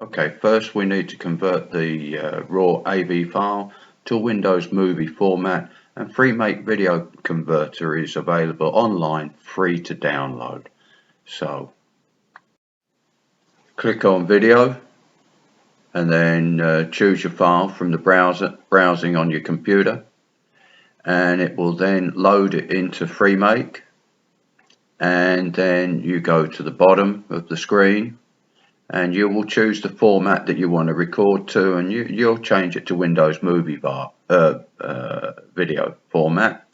Okay, first we need to convert the raw AV file to a Windows Movie format, and FreeMake Video Converter is available online, free to download. So click on Video and then choose your file from the browsing on your computer, and it will then load it into FreeMake, and then you go to the bottom of the screen and you will choose the format that you want to record to, and you'll change it to Windows Movie Video format.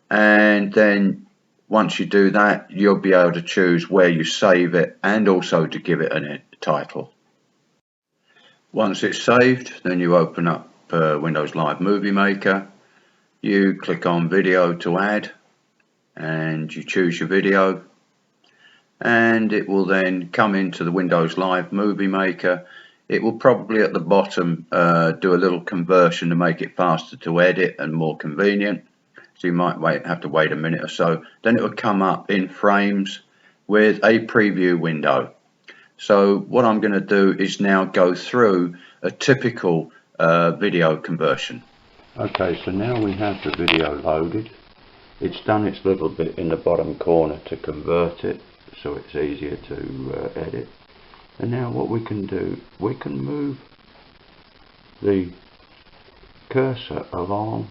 And then once you do that, you'll be able to choose where you save it and also to give it a title. Once it's saved, then you open up Windows Live Movie Maker. You click on Video to add and you choose your video, and it will then come into the Windows Live Movie Maker. It will probably at the bottom do a little conversion to make it faster to edit and more convenient, so you might have to wait a minute or so. Then it will come up in frames with a preview window. So what I'm going to do is now go through a typical video conversion. Okay, so now we have the video loaded. It's done its little bit in the bottom corner to convert it, so it's easier to edit. And now what we can do, we can move the cursor along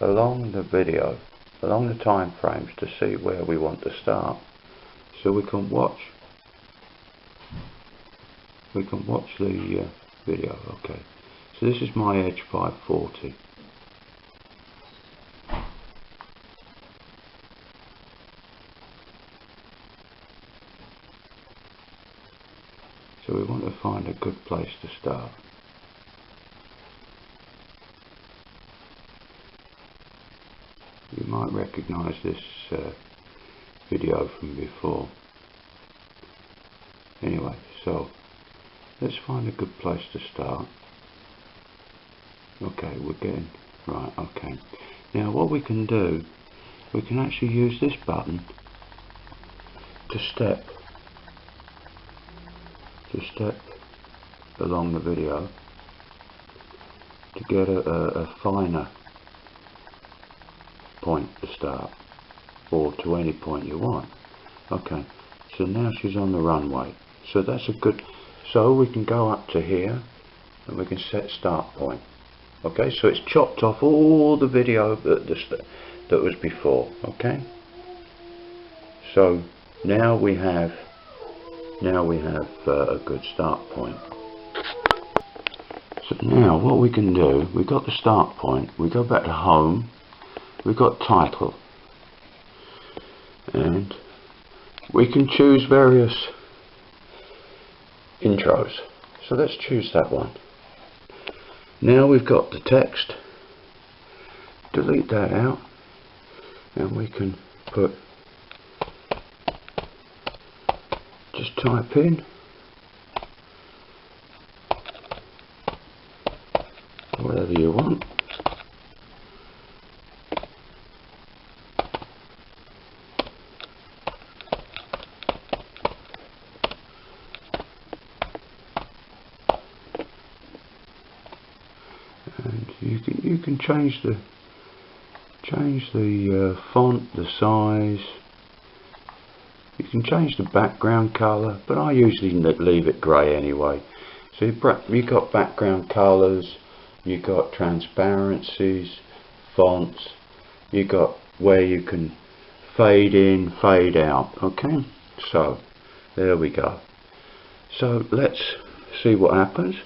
the video, along the time frames, to see where we want to start. So we can watch the video. Okay, so this is my Edge 540. So we want to find a good place to start. You might recognize this video from before. Anyway, so let's find a good place to start. Okay, we're getting right. Okay, now what we can do, we can actually use this button to step along the video to get a finer point to start, or to any point you want. Okay, so now she's on the runway, so that's a good, so we can go up to here and we can set start point. Okay, so it's chopped off all the video that was before. Okay, so now we have a good start point. So now what we can do, we've got the start point, we go back to home, we've got title, and we can choose various intros. So let's choose that one. Now we've got the text, delete that out, and we can put, just type in whatever you want. And you can change the font, the size. You can change the background colour, but I usually leave it grey anyway. So you've got background colours, you've got transparencies, fonts, you've got where you can fade in, fade out. Okay, so there we go. So let's see what happens.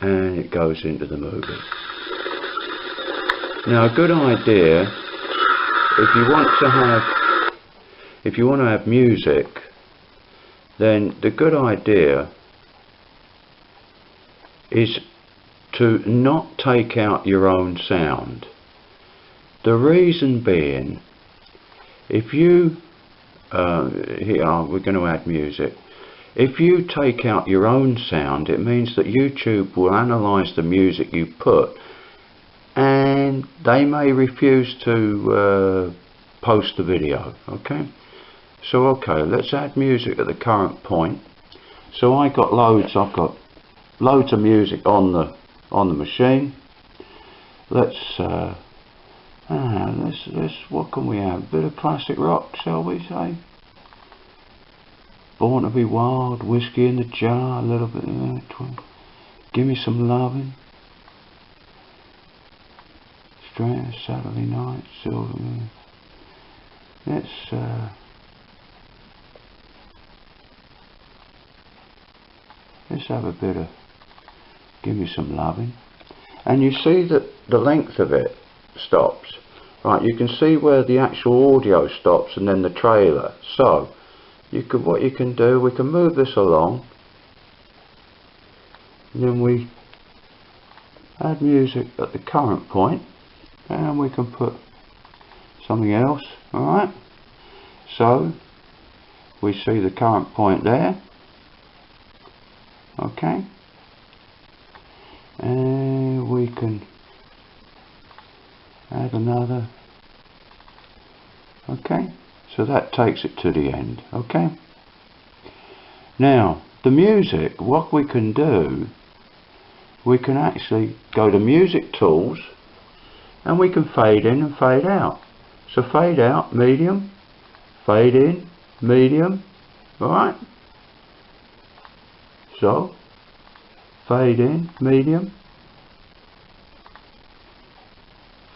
And it goes into the movie. Now a good idea, if you want to have music, then the good idea is to not take out your own sound. The reason being, if you here we're going to add music. If you take out your own sound, it means that YouTube will analyse the music you put, and they may refuse to post the video. Okay, so let's add music at the current point. So I've got loads of music on the machine. Let's what can we have? A bit of classic rock, shall we say? Born to be Wild, Whiskey in the Jar, a little bit of that. Give Me Some Lovin', Strand, Saturday Night, Silver Moon. Let's have a bit of Give Me Some Lovin'. And you see that the length of it stops. Right, you can see where the actual audio stops and then the trailer. So what you can do, we can move this along, and then we add music at the current point, and we can put something else. Alright, so we see the current point there. Okay, and we can add another. Okay, so that takes it to the end. Okay, now the music, what we can do, we can actually go to music tools and we can fade in and fade out. So fade out, medium, fade in, medium. Alright, so fade in, medium,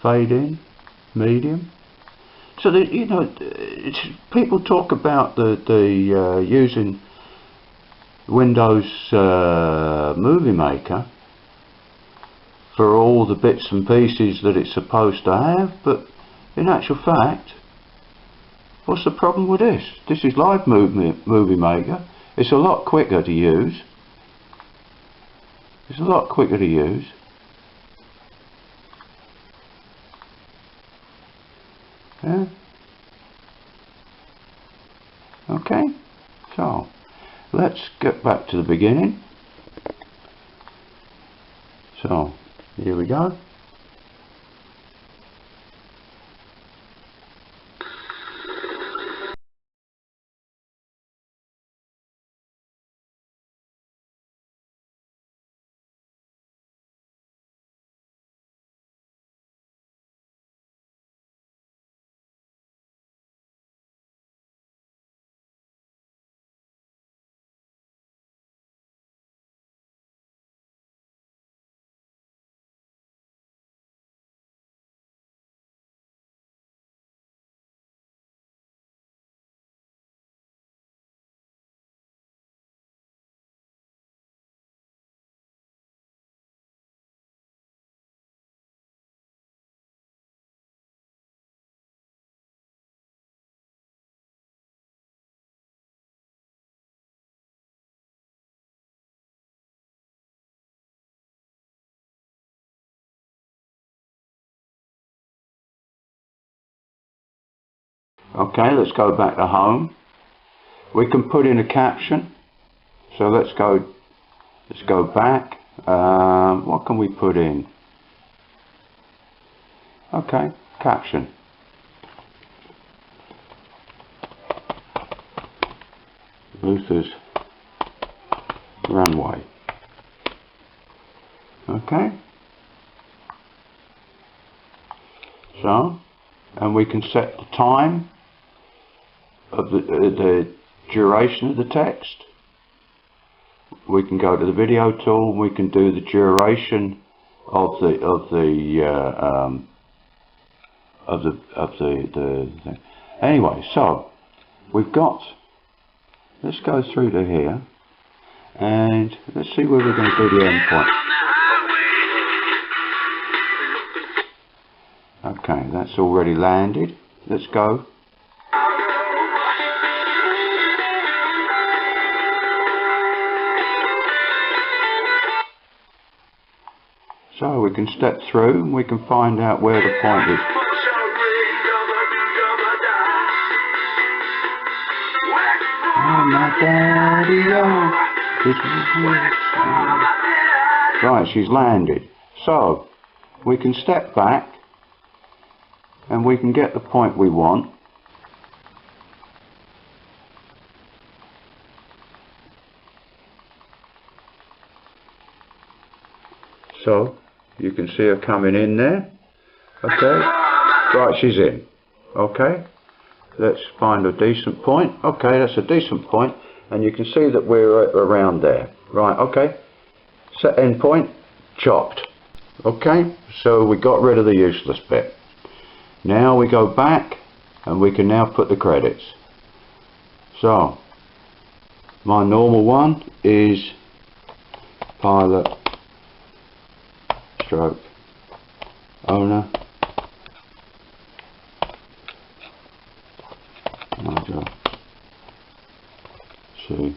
fade in, medium. So that, you know, people talk about the using Windows Movie Maker for all the bits and pieces that it's supposed to have, but in actual fact, what's the problem with this? This is Live Movie Maker. It's a lot quicker to use. It's a lot quicker to use. Yeah. Okay, so let's get back to the beginning. So here we go. Okay, let's go back to home. We can put in a caption. So let's go back. What can we put in? Okay, caption. Luther's Runway. Okay. So, and we can set the time of the duration of the text. We can go to the video tool and we can do the duration of the thing. Anyway, so we've got, let's go through to here and let's see where we're going to do the end point. Okay, that's already landed. Let's go. So we can step through and we can find out where the point is. Oh my daddy, oh, this is right, she's landed. So we can step back and we can get the point we want. So you can see her coming in there. Okay, right, she's in. Okay, let's find a decent point. Okay, that's a decent point, and you can see that we're around there. Right, okay, set end point, chopped. Okay, so we got rid of the useless bit. Now we go back and we can now put the credits. So my normal one is pilot stroke owner manager to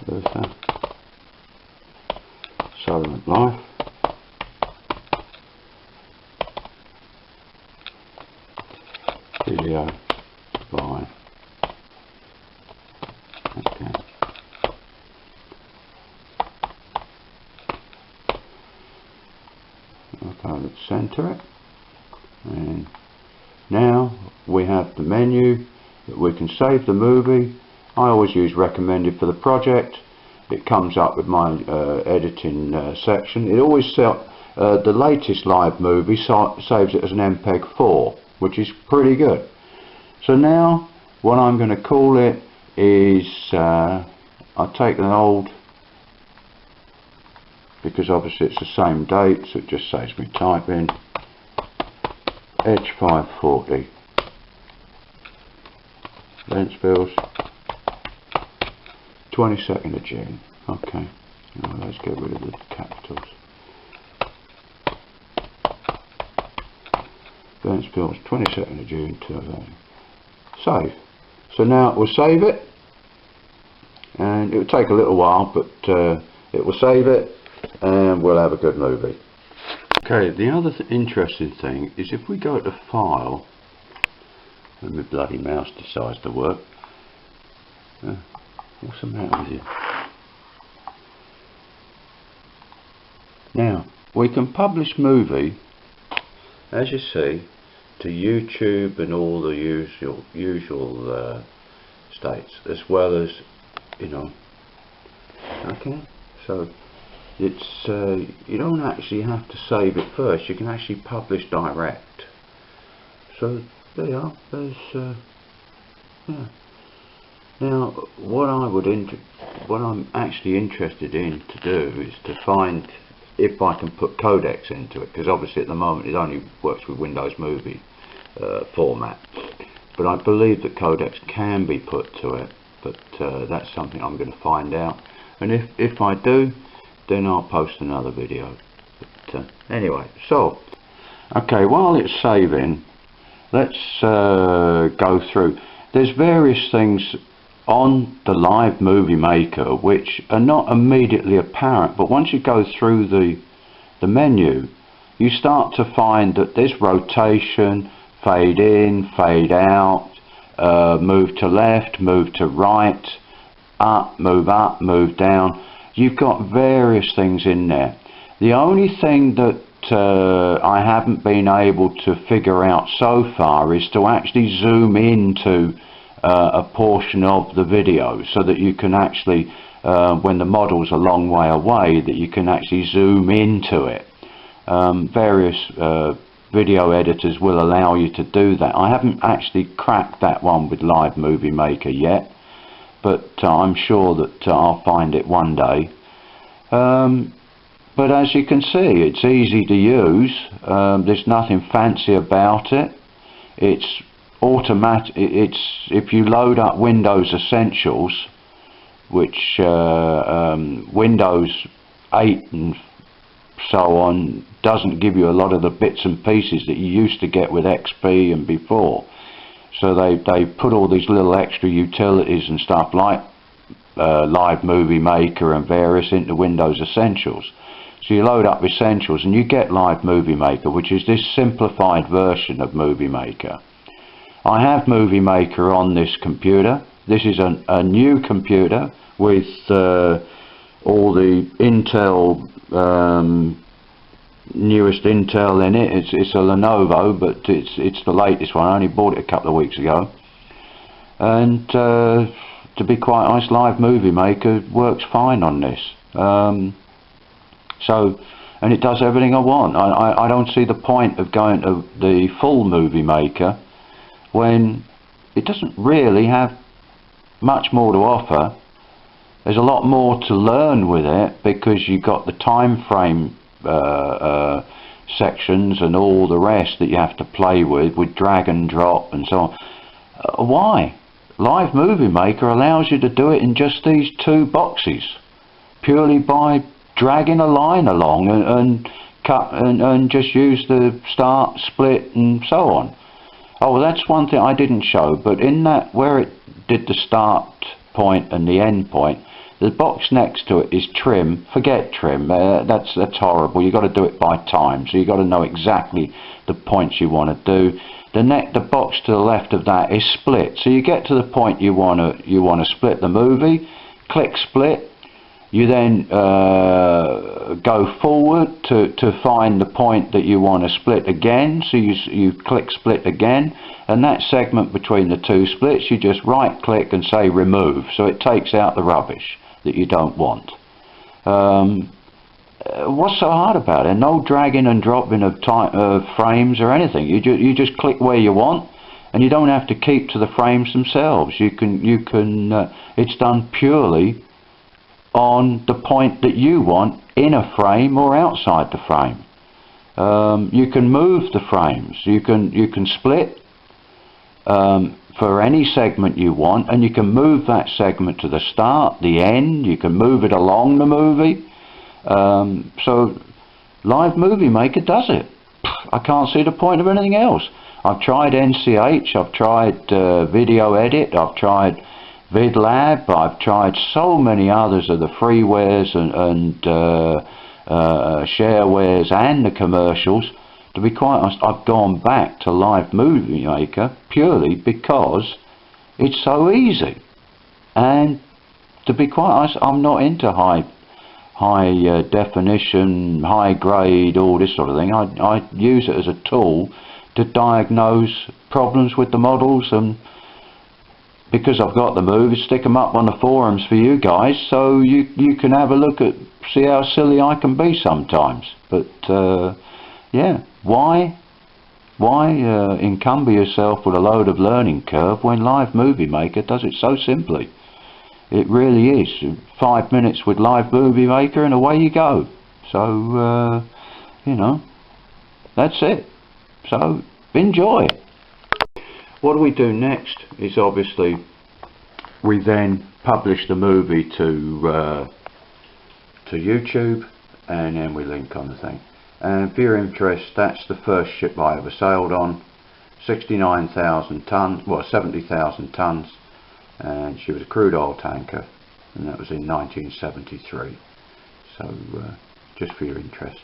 Luther Silent Life video by okay. Okay, let's center it, and now we have the menu that we can save the movie. I always use recommended for the project. It comes up with my editing section. It always the latest live movie saves it as an MPEG 4, which is pretty good. So now what I'm going to call it is I'll take an old, because obviously it's the same date, so it just saves me typing Edge 540 lens bills 22nd of June. Okay, now let's get rid of the capitals. Lens bills 22nd of June to save. So now it will save it, and it will take a little while, but it will save it and we'll have a good movie. Okay, the other interesting thing is if we go to File, and my bloody mouse decides to work. What's the matter with you? Now, we can publish movie, as you see, to YouTube and all the usual states, as well as, you know. Okay, so it's you don't actually have to save it first. You can actually publish direct. So there you are. There's yeah. Now, what I'm actually interested in to do is to find if I can put codecs into it, because obviously at the moment it only works with Windows Movie format. But I believe that codecs can be put to it. But that's something I'm going to find out. And if I do, then I'll post another video. But anyway, so okay, while it's saving, let's go through. There's various things on the Live Movie Maker which are not immediately apparent, but once you go through the menu, you start to find that there's rotation, fade in, fade out, move to left, move to right, up, move down. You've got various things in there. The only thing that I haven't been able to figure out so far is to actually zoom into a portion of the video, so that you can actually, when the model's a long way away, that you can actually zoom into it. Various video editors will allow you to do that. I haven't actually cracked that one with Live Movie Maker yet, but I'm sure that I'll find it one day. But as you can see, it's easy to use. There's nothing fancy about it. It's automatic. If you load up Windows Essentials, which Windows 8 and so on doesn't give you a lot of the bits and pieces that you used to get with XP and before. So they put all these little extra utilities and stuff like Live Movie Maker and various into Windows Essentials. So you load up Essentials and you get Live Movie Maker, which is this simplified version of Movie Maker. I have Movie Maker on this computer. This is a new computer with all the Intel, newest Intel in it. It's a Lenovo, but it's the latest one. I only bought it a couple of weeks ago. And to be quite honest, Live Movie Maker works fine on this. So, and it does everything I want. I don't see the point of going to the full Movie Maker when it doesn't really have much more to offer. There's a lot more to learn with it because you've got the time frame sections and all the rest that you have to play with drag and drop and so on. Why? Live Movie Maker allows you to do it in just these two boxes, purely by dragging a line along and cut and just use the start, split and so on. Oh, well, that's one thing I didn't show, but in that where it did the start point and the end point, the box next to it is trim. Forget trim, that's horrible. You've got to do it by time, so you've got to know exactly the points you want to do. The box to the left of that is split, so you get to the point you want to split the movie, click split. You then go forward to find the point that you want to split again, so you click split again, and that segment between the two splits you just right click and say remove, so it takes out the rubbish that you don't want. What's so hard about it? No dragging and dropping of frames or anything. You just click where you want, and you don't have to keep to the frames themselves. It's done purely on the point that you want in a frame or outside the frame. You can move the frames. You can split for any segment you want, and you can move that segment to the start, the end. You can move it along the movie. So Live Movie Maker does it. I can't see the point of anything else. I've tried NCH, I've tried Video Edit, I've tried VidLab, I've tried so many others of the freewares and sharewares and the commercials. To be quite honest, I've gone back to Live Movie Maker purely because it's so easy. And to be quite honest, I'm not into high definition, high grade, all this sort of thing. I use it as a tool to diagnose problems with the models, and because I've got the movies, stick them up on the forums for you guys, so you can have a look at, see how silly I can be sometimes. But yeah, why encumber yourself with a load of learning curve when Live Movie Maker does it so simply? It really is 5 minutes with Live Movie Maker and away you go. So you know, that's it. So enjoy. What do we do next is obviously we then publish the movie to YouTube, and then we link on the thing. And for your interest, that's the first ship I ever sailed on, 69,000 tons, well 70,000 tons, and she was a crude oil tanker, and that was in 1973. So just for your interest.